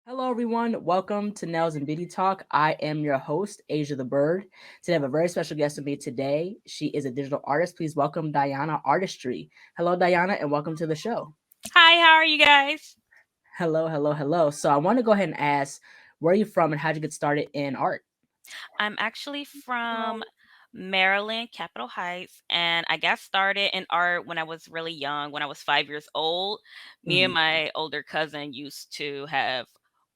Hello, everyone. Welcome to Nails and Beauty Talk. I am your host, Asia the Bird. Today, I have a very special guest with me today. She is a digital artist. Please welcome Daiyanna Artistry. Hello, Daiyanna, and welcome to the show. Hi, how are you guys? Hello, hello, hello. So, I want to go ahead and ask, where are you from and how'd you get started in art? I'm actually from Maryland, Capitol Heights, and I got started in art when I was really young, when I was 5 years old. Me and Mhm. my older cousin used to have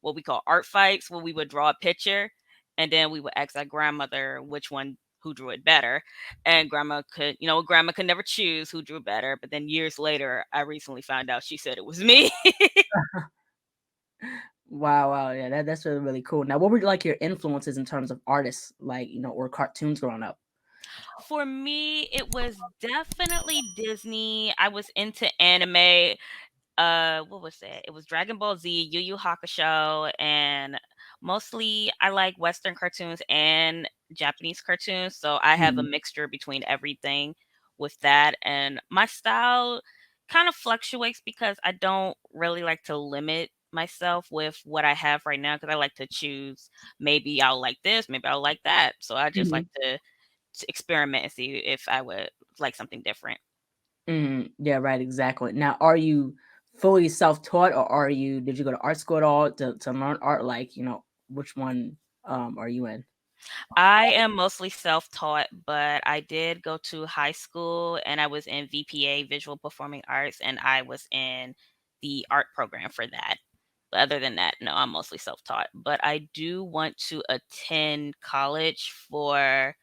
what we call art fights, where we would draw a picture and then we would ask our grandmother which one who drew it better. And grandma could never choose who drew better. But then years later, I recently found out she said it was me. Wow, wow. Yeah, that's really, really cool. Now, what were like your influences in terms of artists, like, or cartoons growing up? For me, it was definitely Disney. I was into anime. What was that? It was Dragon Ball Z, Yu Yu Hakusho, and mostly I like Western cartoons and Japanese cartoons. So I have a Mhm. mixture between everything with that. And my style kind of fluctuates because I don't really like to limit myself with what I have right now because I like to choose maybe I'll like this, maybe I'll like that. So I just like Mhm. to experiment and see if I would like something different. Mhm. Yeah, right, exactly. Now, are you fully self-taught or did you go to art school at all to learn art? Like, which one are you in? I am mostly self-taught, but I did go to high school and I was in VPA, Visual Performing Arts, and I was in the art program for that. But other than that, no, I'm mostly self-taught. But I do want to attend college for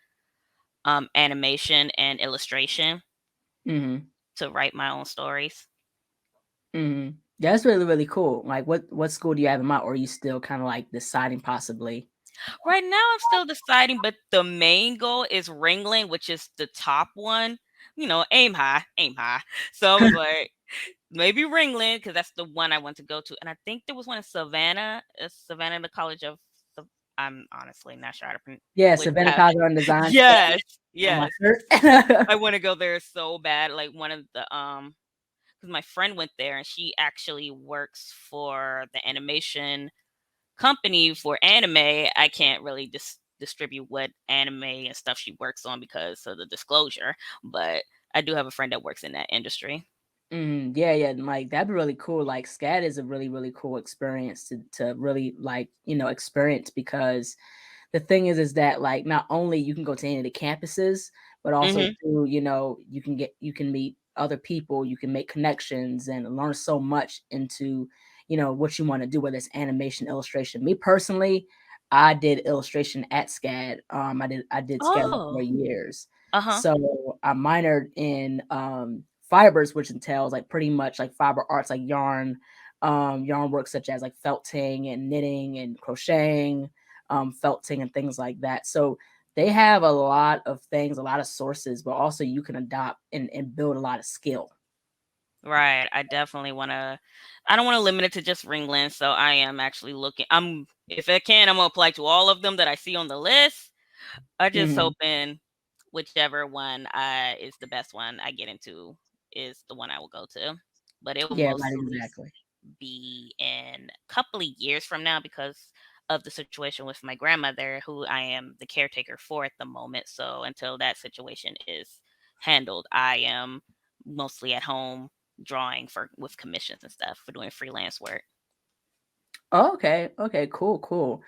animation and illustration Mhm. to write my own stories. Mhm. Yeah, that's really, really cool. Like what school do you have in mind, or are you still kind of like deciding possibly? Right now, I'm still deciding, but the main goal is Ringling, which is the top one. Aim high, aim high. So I was like, maybe Ringling, because that's the one I want to go to. And I think there was one in Savannah, Savannah, the College of. I'm honestly not sure how to pronounce. Yeah, Which, Savannah College of Art and Design yes, on my yes, shirt. I want to go there so bad. Like one of the because my friend went there and she actually works for the animation company for anime. I can't really distribute what anime and stuff she works on because of the disclosure, but I do have a friend that works in that industry. Yeah, yeah, like that'd be really cool. Like SCAD is a really, really cool experience to really like, experience because the thing is that like not only you can go to any of the campuses, but also Mhm. too, you can meet other people, you can make connections and learn so much into, what you want to do, whether it's animation, illustration. Me personally, I did illustration at SCAD. I did SCAD for Oh. 4 years. Uh-huh. So I minored in fibers, which entails like pretty much like fiber arts like yarn work such as like felting and knitting and crocheting, felting and things like that. So they have a lot of things, a lot of sources, but also you can adopt and build a lot of skill. Right. I don't want to limit it to just Ringland, so I am actually looking. If I can, I'm gonna apply to all of them that I see on the list. I just Mhm. hoping whichever one is the best one I get into is the one I will go to. But it will Yeah, right, mostly exactly. be in a couple of years from now because of the situation with my grandmother, who I am the caretaker for at the moment. So until that situation is handled, I am mostly at home drawing for with commissions and stuff for doing freelance work. Oh, okay, okay, cool, cool.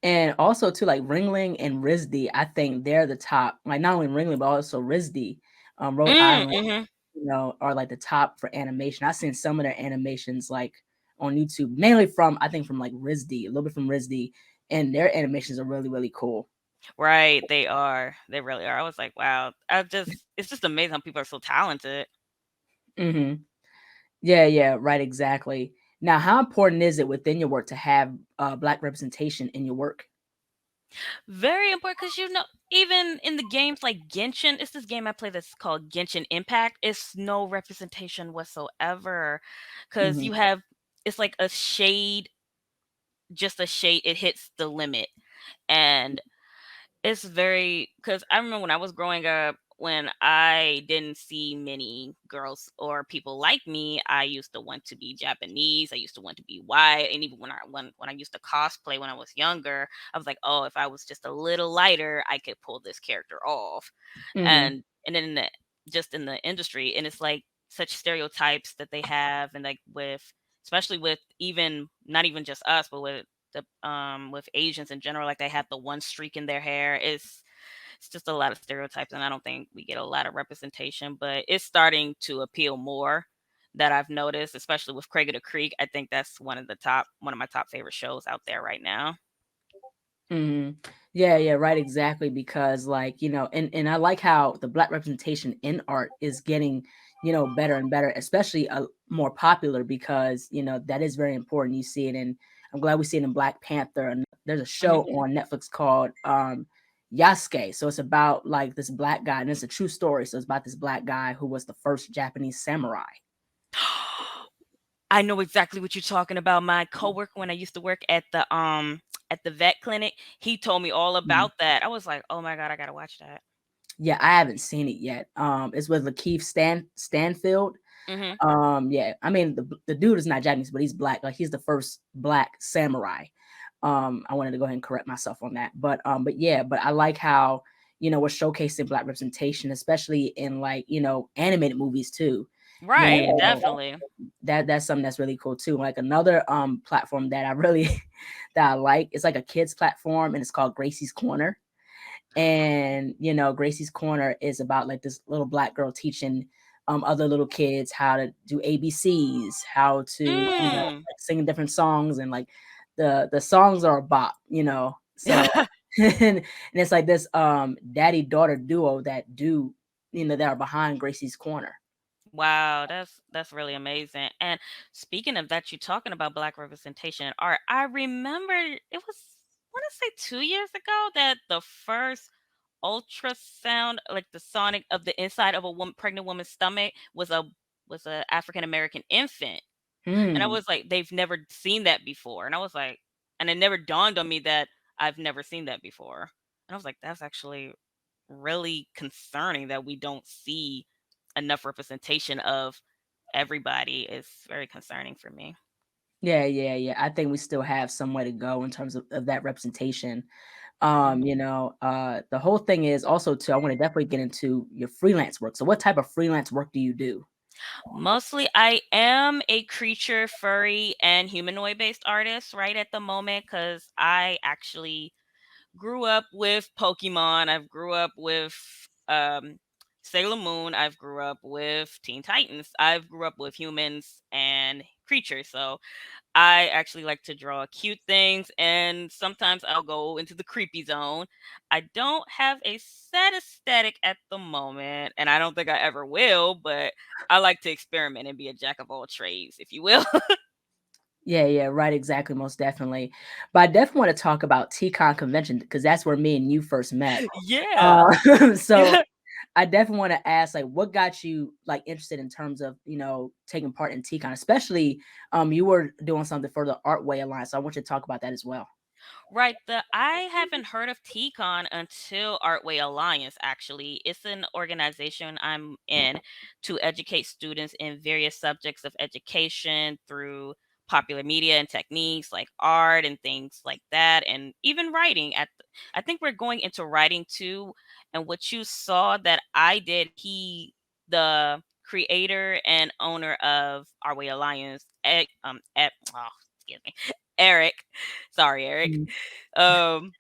And also too, like Ringling and RISD, I think they're the top. Like not only Ringling, but also RISD, Rhode Island, Mhm. are like the top for animation. I've seen some of their animations like on YouTube, mainly from I think from like RISD, a little bit from RISD, and their animations are really, really cool. Right, they are. They really are. I was like, wow. It's just amazing how people are so talented. Hmm. Yeah, yeah, right, exactly. Now, how important is it within your work to have black representation in your work? Very important because even in the games like Genshin, it's this game I play that's called Genshin Impact. It's no representation whatsoever because Hmm. it's like a shade, just a shade. It hits the limit, and it's very because I remember when I was growing up. when I didn't see many girls or people like me, I used to want to be Japanese. I used to want to be white, and even when I used to cosplay when I was younger, I was like, oh, if I was just a little lighter, I could pull this character off. Mhm. And then just in the industry, and it's like such stereotypes that they have, and like with especially with even not even just us, but with Asians in general, like they have the one streak in their hair. It's just a lot of stereotypes, and I don't think we get a lot of representation, but it's starting to appeal more that I've noticed, especially with Craig of the Creek. I think that's one of my top favorite shows out there right now. Mhm. Yeah, yeah, right, exactly, because, like, and I like how the Black representation in art is getting, better and better, especially, more popular because, that is very important. You see it in I'm glad we see it in Black Panther, and there's a show Mhm. on Netflix called, Yasuke. So it's about, like, this Black guy, and it's a true story. So it's about this Black guy who was the first Japanese samurai. I know exactly what you're talking about. My coworker, when I used to work at the vet clinic, he told me all Mhm. about that. I was like, "Oh my god, I gotta watch that." Yeah, I haven't seen it yet. It's with Lakeith Stanfield. Mhm. Yeah, I mean the dude is not Japanese, but he's black. Like he's the first black samurai. I wanted to go ahead and correct myself on that. But yeah, but I like how we're showcasing black representation, especially in like animated movies too. You Right, know definitely. that's something that's really cool too. Like another platform that I really that I like, it's like a kids platform and it's called Gracie's Corner. And Gracie's Corner is about like this little black girl teaching other little kids how to do ABCs, how to Mm. like sing different songs, and like the songs are a bop. So and it's like this daddy daughter duo that are behind Gracie's Corner. Wow, that's really amazing. And speaking of that, you're talking about black representation in art. I remember it was I want to say 2 years ago that the first ultrasound, like the sonic of the inside of a pregnant woman's stomach, was a African American infant. And I Hmm. was like, they've never seen that before. And I was like, and it never dawned on me that I've never seen that before. And I was like, that's actually really concerning that we don't see enough representation of everybody. Is very concerning for me. Yeah, yeah, yeah. I think we still have some way to go in terms of that representation. Mhm. The whole thing is also too, I want to definitely get into your freelance work. So what type of freelance work do you do? Mostly, I am a creature, furry, and humanoid based artist right at the moment because I actually grew up with Pokemon. I've grew up with Sailor Moon. I've grew up with Teen Titans. I've grew up with humans and creatures. So I actually like to draw cute things, and sometimes I'll go into the creepy zone. I don't have a set aesthetic at the moment, and I don't think I ever will, but I like to experiment and be a jack of all trades, if you will. Yeah, yeah, right, exactly, most definitely. But I definitely want to talk about TeeCon Convention because that's where me and you first met. Yeah. So I definitely want to ask, like, what got you like interested in terms of taking part in TeeCon, especially you were doing something for the Artway Alliance. So I want you to talk about that as well. Right. The I haven't heard of TCON until Artway Alliance, actually. It's an organization I'm in to educate students in various subjects of education through popular media and techniques like art and things like that, and even writing. I think we're going into writing too. And what you saw that I did, the creator and owner of Artway Alliance, excuse me, Eric. Sorry, Eric. Mhm. Um,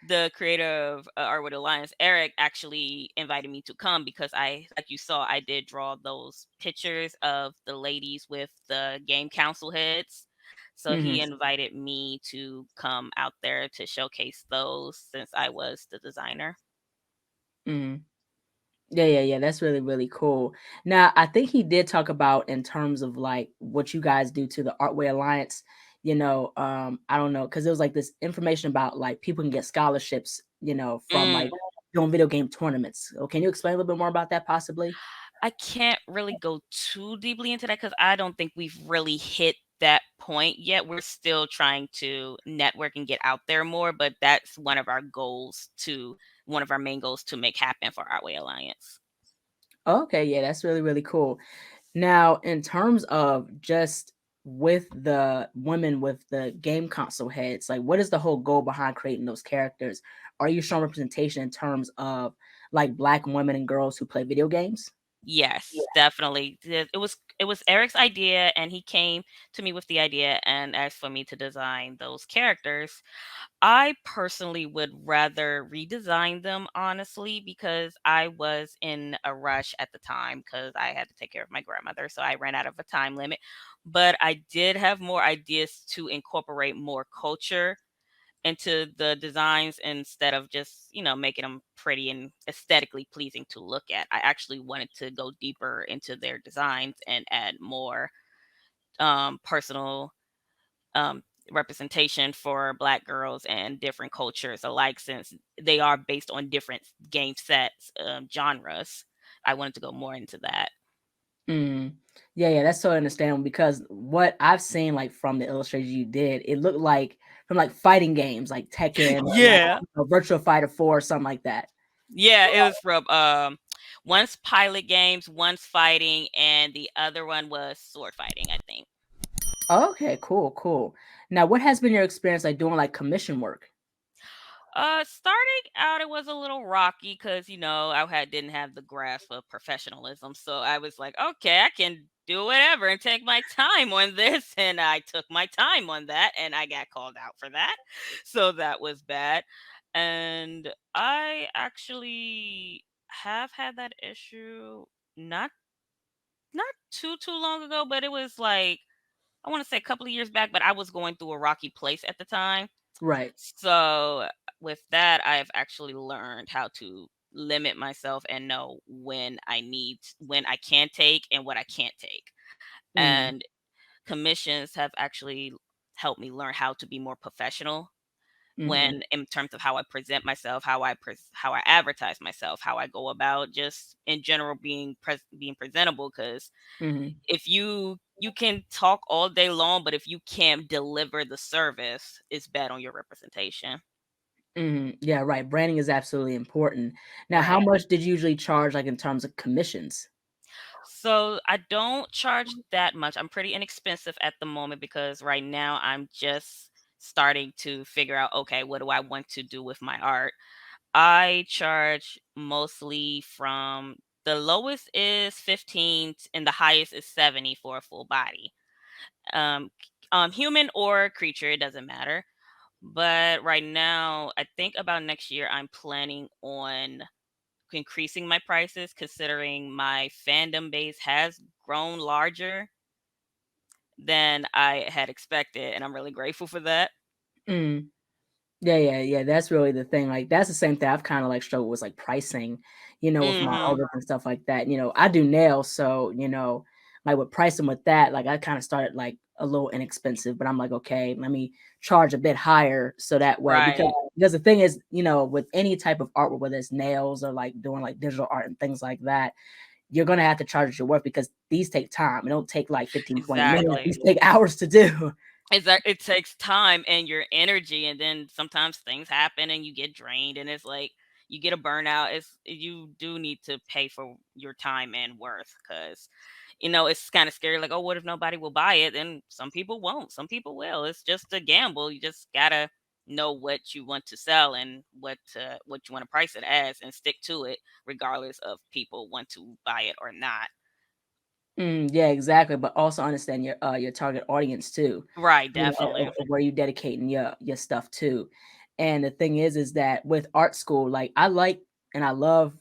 the creator of Artwood Alliance, Eric, actually invited me to come because like you saw, I did draw those pictures of the ladies with the game council heads. So he Mhm. invited me to come out there to showcase those since I was the designer. Mhm. Yeah, yeah, yeah. That's really, really cool. Now, I think he did talk about in terms of like what you guys do to the Artway Alliance. I don't know, because there was like this information about like people can get scholarships, from like Mm. doing video game tournaments. So can you explain a little bit more about that possibly? I can't really go too deeply into that because I don't think we've really hit that point yet. We're still trying to network and get out there more, but that's one of our main goals to make happen for Our Way Alliance. Okay, yeah, that's really, really cool. Now, in terms of just with the women with the game console heads, like what is the whole goal behind creating those characters? Are you showing representation in terms of like black women and girls who play video games? Yes, definitely. It was Eric's idea, and he came to me with the idea and asked for me to design those characters. I personally would rather redesign them, honestly, because I was in a rush at the time because I had to take care of my grandmother, so I ran out of a time limit. But I did have more ideas to incorporate more culture into the designs instead of just, making them pretty and aesthetically pleasing to look at. I actually wanted to go deeper into their designs and add more personal um, representation for Black girls and different cultures alike, since they are based on different game sets, genres. I wanted to go more into that. Mm. Yeah, yeah, that's totally understandable because what I've seen like from the illustrations you did, it looked like from like fighting games like Tekken or like Yeah. Virtual Fighter 4 or something like that. Yeah, it was from one's pilot games, one's fighting, and the other one was sword fighting, I think. Okay, cool, cool. Now, what has been your experience like doing like commission work? Starting out, it was a little rocky because I didn't have the grasp of professionalism, so I was like, okay, I can do whatever and take my time on this, and I took my time on that, and I got called out for that, so that was bad. And I actually have had that issue not not too long ago, but it was like I want to say a couple of years back, but I was going through a rocky place at the time. Right. So with that, I've actually learned how to limit myself and know when I can take and what I can't take. Mm, And commissions have actually helped me learn how to be more professional mm-hmm, when in terms of how I present myself, how I advertise myself, how I go about just in general being presentable. Because mm-hmm, if you can talk all day long, but if you can't deliver the service, it's bad on your representation. mm-hmm. Yeah, right. Branding is absolutely important. Now, how Right. much did you usually charge like in terms of commissions? So I don't charge that much. I'm pretty inexpensive at the moment because right now I'm just starting to figure out, okay, what do I want to do with my art? I charge mostly from the lowest is 15 and the highest is 70 for a full body. Um, human or creature, it doesn't matter. But right now, I think about next year, I'm planning on increasing my prices considering my fandom base has grown larger than I had expected, and I'm really grateful for that. Mm. Yeah, yeah, yeah. That's really the thing. Like that's the same thing I've kind of like struggled with like pricing, with my Mhm. artwork and stuff like that. I do nails, so like with pricing with that, like I kind of started like a little inexpensive, but I'm like, okay, let me charge a bit higher so that way because Right. the thing is, with any type of artwork, whether it's nails or like doing like digital art and things like that, you're gonna have to charge your work because these take time. It don't take like 15, 20 minutes. Exactly. These take hours to do. It takes time and your energy, and then sometimes things happen and you get drained, and it's like you get a burnout. You do need to pay for your time and worth because it's kind of scary. Like, oh, what if nobody will buy it? And some people won't. Some people will. It's just a gamble. You just gotta know what you want to sell and what you want to price it as, and stick to it, regardless of people want to buy it or not. Yeah, exactly. But also understand your target audience too. Right, Of, definitely. of where you dedicating your stuff to. And the thing is that with art school, like I like and I love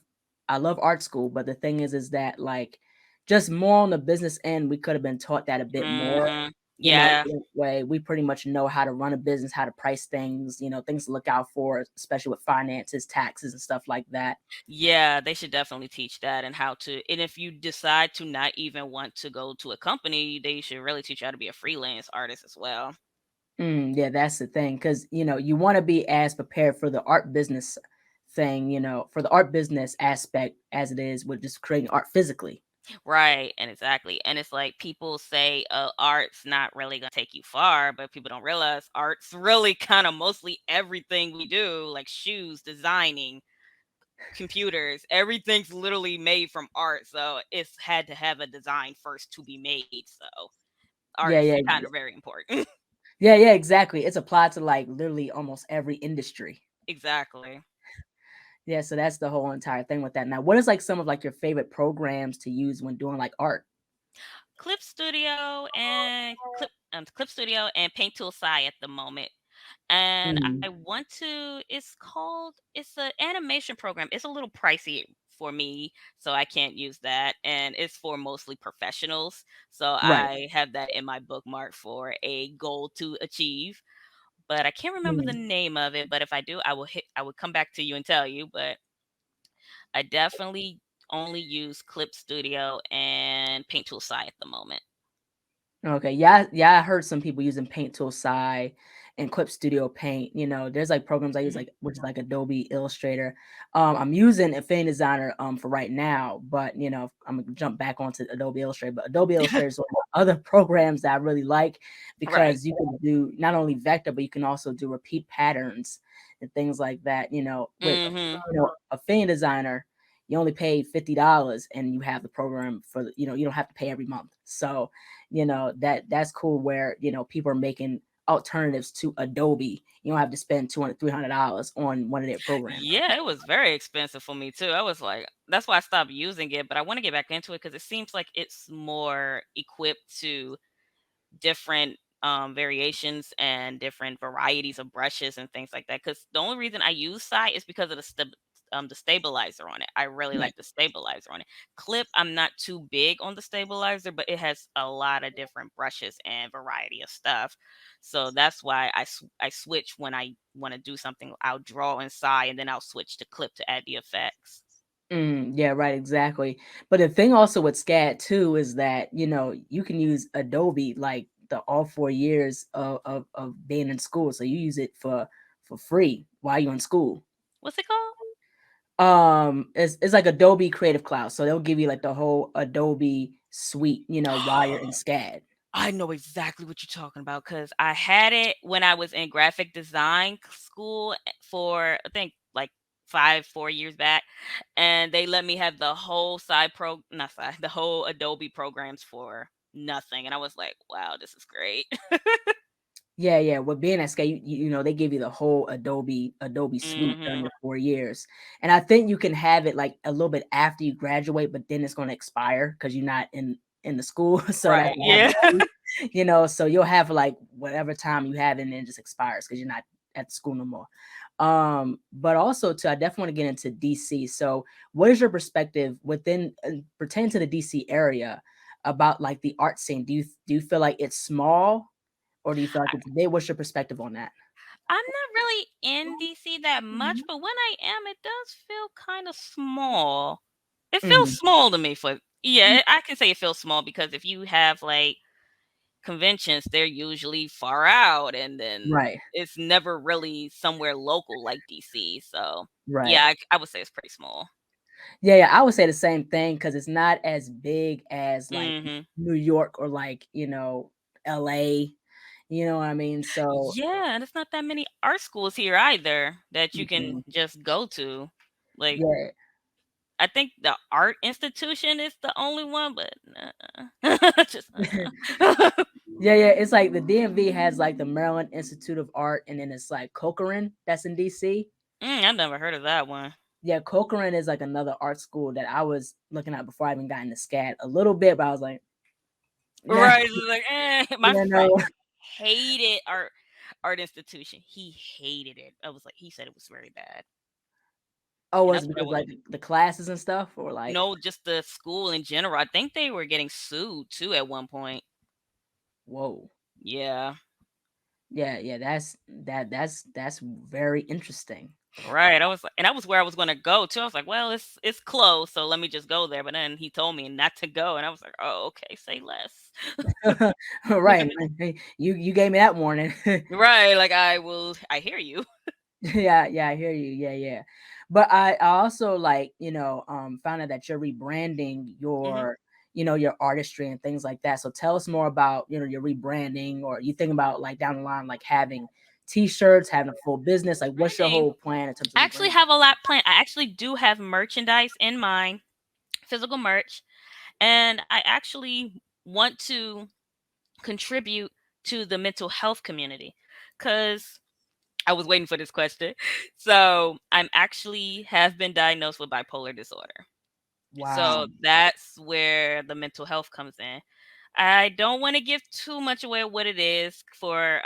art school, but the thing is that like just more on the business end, we could have been taught that a bit more. Yeah. That way we pretty much know how to run a business, how to price things, things to look out for, especially with finances, taxes, and stuff like that. Yeah, they should definitely teach that and how to. And if you decide to not even want to go to a company, they should really teach you how to be a freelance artist as well. Yeah, that's the thing, because you want to be as prepared for the art business thing, for the art business aspect as it is with just creating art physically. Right, and exactly. And it's like people say, art's not really gonna take you far, but people don't realize art's really kind of mostly everything we do, like shoes, designing, computers, everything's literally made from art. So it's had to have a design first to be made. So Yeah, art's yeah, kind of very important. yeah, yeah, exactly. It's applied to like literally almost every industry. Exactly. Yeah, so that's the whole entire thing with that. Now, what is like some of like your favorite programs to use when doing like art? Clip Studio and Paint Tool Sai at the moment. And I Mm, want to it's an animation program. It's a little pricey for me, so I can't use that. And it's for mostly professionals. So right. I have that in my bookmark for a goal to achieve. But I can't remember the Mm. name of it. But if I do, I will come back to you and tell you. But I definitely only use Clip Studio and Paint Tool Sai at the moment. Okay, yeah, yeah, I heard some people using Paint Tool Sai and Clip Studio Paint. You know, there's like programs I use Mhm. like which is like Adobe Illustrator. I'm using Affinity Designer for right now, but you know, I'm gonna jump back onto Adobe Illustrator. But Adobe Illustrator is one of the other programs that I really like Right. because you can do not only vector, but you can also do repeat patterns and things like that. You know, with Mhm. Affinity Designer, you only pay $50 and you have the program for you don't have to pay every month. So that's cool where people are making alternatives to Adobe. You don't have to spend 200 $300 on one of their programs. Yeah, it was very expensive for me too. I was like, that's why I stopped using it. But I want to get back into it because it seems like it's more equipped to different variations and different varieties of brushes and things like that. Because the only reason I use Sai is because of the stabilizer on it. I really Right. like the stabilizer on it. Clip, I'm not too big on the stabilizer, but it has a lot of different brushes and variety of stuff. So that's why I switch when I want to do something. I'll draw in Sai and then I'll switch to Clip to add the effects. Yeah, right, exactly. But the thing also with SCAD too is that you can use Adobe like the all 4 years of being in school, so you use it for free while you're in school. What's it called? It's like Adobe Creative Cloud, so they'll give you like the whole Adobe suite, while you're in SCAD. I know exactly what you're talking about because I had it when I was in graphic design school for I think like 4 years back, and they let me have the whole not side, the whole Adobe programs for nothing, and I was like, wow, this is great. Yeah, yeah. With being at scale, they give you the whole Adobe suite during Hmm. your 4 years, and I think you can have it like a little bit after you graduate, but then it's going to expire because you're not in the school, so that's Right. what Yeah. happens. So you'll have like whatever time you have, and then it just expires because you're not at school no more. But also too, I definitely want to get into DC. So, what is your perspective within pertaining to the DC area about like the art scene? Do you feel like it's small? Or do you feel like it's big? What's your perspective on that? I'm not really in DC that much, but when I am, it does feel kind of small. It feels Mhm. small to me for yeah, I can say it feels small because if you have like conventions, they're usually far out and then Right, it's never really somewhere local like DC. So, yeah, right. I would say it's pretty small. Yeah, yeah, I would say the same thing because it's not as big as, like, Mhm. New York or, like, LA, you know what I mean? So Yeah, and it's not that many art schools here either that you can mhm, just go to. Like, yeah. I think the art institution is the only one, but just Yeah, yeah, it's like the DMV has, like, the Maryland Institute of Art, and then it's, like, Corcoran that's in DC. I never heard of that one. Yeah, Corcoran is, like, another art school that I was looking at before I even got into SCAD a little bit, but I was like, "Nah, Right, it's like, my yeah, friend no." hated art institution. He hated it. I was like, he said it was very bad, Oh, and was that's it what I because, was. like, the classes and stuff or, like No, just the school in general. I think they were getting sued too at one point. whoa. Yeah, Yeah, yeah, that's very interesting. right. I was like, and that was where I was going to go too. I was like, well, it's close, so let me just go there. But then he told me not to go, and I was like, oh, okay, say less. Right, hey, you gave me that warning. Right, like I will. I hear you. Yeah, yeah, I hear you. Yeah, yeah. But I also like, found out that you're rebranding Hmm. your artistry and things like that. So tell us more about, your rebranding, or you think about like down the line, like having t-shirts, having a full business. Like what's your Rebranding. whole plan in terms of I actually rebranding? have a lot planned. I actually do have merchandise in mind, physical merch, and I actually want to contribute to the mental health community because I was waiting for this question. So I'm actually have been diagnosed with bipolar disorder. Wow. So that's where the mental health comes in. I don't want to give too much away of what it is for,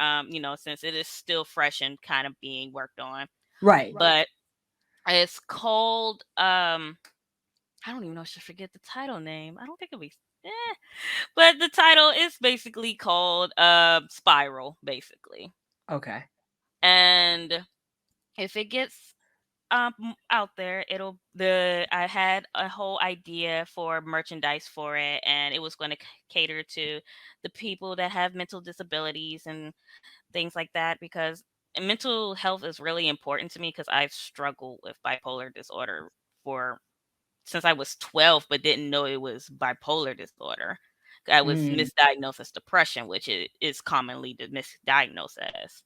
since it is still fresh and kind of being worked on. Right. But it's called, I don't even know. I should forget the title name. I don't think it'll be, eh. But the title is basically called Spiral, basically. Okay. And if it gets out there, I had a whole idea for merchandise for it, and it was going to cater to the people that have mental disabilities and things like that, because mental health is really important to me because I've struggled with bipolar disorder for since I was 12, but didn't know it was bipolar disorder. I was Mm-hmm. misdiagnosed as depression, which it is commonly misdiagnosed as.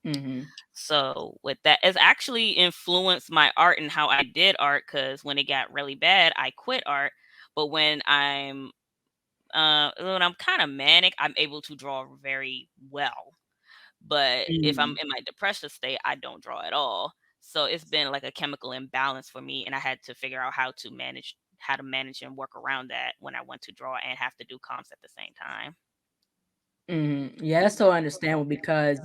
Mm-hmm. So with that, it's actually influenced my art and how I did art. Because when it got really bad, I quit art. But when I'm kind of manic, I'm able to draw very well. But if I'm Mm-hmm. in my depressive state, I don't draw at all. So it's been like a chemical imbalance for me, and I had to figure out how to manage and work around that when I want to draw and have to do comps at the same time. Yeah, that's so understandable because,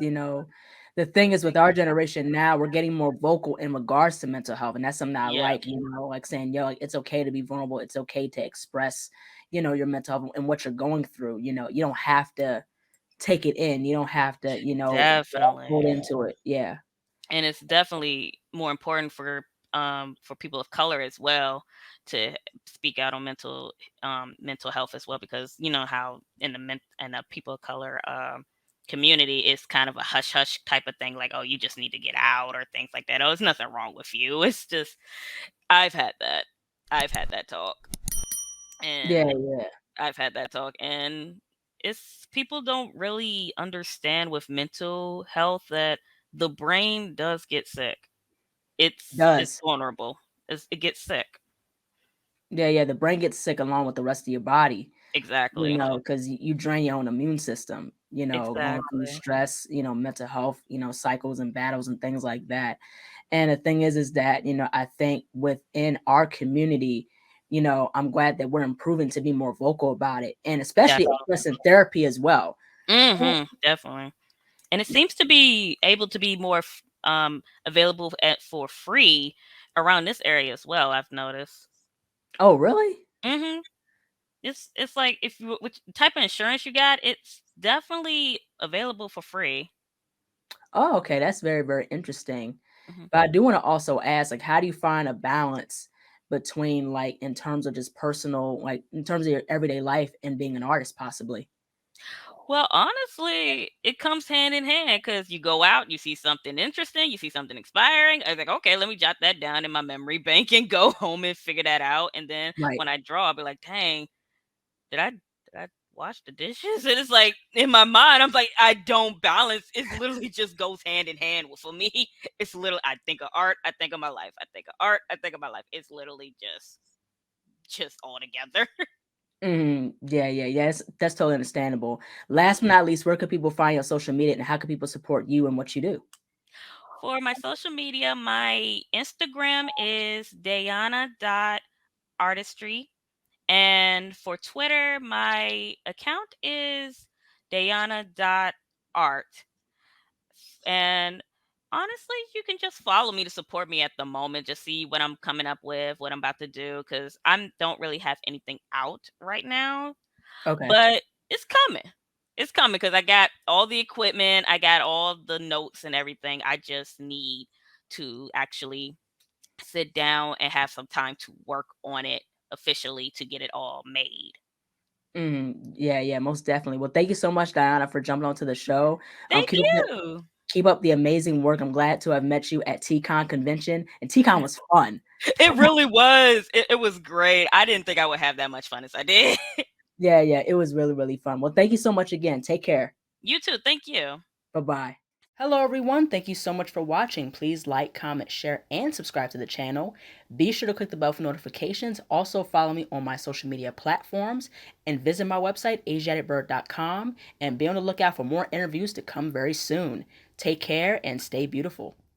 the thing is with our generation now, we're getting more vocal in regards to mental health. And that's something I Yeah, like, like saying, yo, like, it's okay to be vulnerable. It's okay to express, your mental health and what you're going through. You don't have to take it in. You don't have to, hold definitely. into it. Yeah. And it's definitely more important for people of color as well to speak out on mental health as well, because you know how in the people of color community it's kind of a hush hush type of thing, like, oh, you just need to get out or things like that. Oh, there's nothing wrong with you. It's just I've had that I've had that talk Yeah. and Yeah. I've had that talk, and it's people don't really understand with mental health that the brain does get sick. It's Does. vulnerable. It gets sick. Yeah. Yeah. The brain gets sick along with the rest of your body. Exactly. Because you drain your own immune system, going through Exactly. stress, mental health, cycles and battles and things like that. And the thing is that, I think within our community, I'm glad that we're improving to be more vocal about it, and especially Definitely. expressing therapy as well. Definitely. And it seems to be able to be more available for free around this area as well. I've noticed. Oh, really? Mhm. It's like if you which type of insurance you got, it's definitely available for free. Oh, okay. That's very, very interesting. Mhm. But I do want to also ask, like, how do you find a balance between, like, in terms of just personal, like, in terms of your everyday life and being an artist, possibly? Well, honestly, it comes hand in hand because you go out, you see something interesting, you see something inspiring. I was like, okay, let me jot that down in my memory bank and go home and figure that out. And then Right. when I draw, I'll be like, dang, did I wash the dishes? And it's like in my mind, I'm like, I don't balance. It literally just goes hand in hand. For me, it's literally I think of art, I think of my life. I think of art, I think of my life. It's literally just all together. Yeah, yeah, yes, that's totally understandable. Last but not least, where could people find you on social media, and how can people support you and what you do? For my social media, my Instagram is Daiyanna.artistry. And for Twitter, my account is Daiyanna.art. And honestly, you can just follow me to support me at the moment, just see what I'm coming up with, what I'm about to do, because I don't really have anything out right now, Okay. but it's coming. It's coming because I got all the equipment, I got all the notes and everything. I just need to actually sit down and have some time to work on it officially to get it all made. Yeah, yeah, most definitely. Well, thank you so much, Diana, for jumping onto the show. Thank Keep up the you. Keep up the amazing work. I'm glad to have met you at TeeCon Convention, and TeeCon was fun. It really was. It was great. I didn't think I would have that much fun as I did. Yeah, yeah, it was really, really fun. Well, thank you so much again. Take care. You too. Thank you. Bye-bye. Hello, everyone. Thank you so much for watching. Please like, comment, share, and subscribe to the channel. Be sure to click the bell for notifications. Also, follow me on my social media platforms and visit my website, asiaticbird.com, and be on the lookout for more interviews to come very soon. Take care and stay beautiful.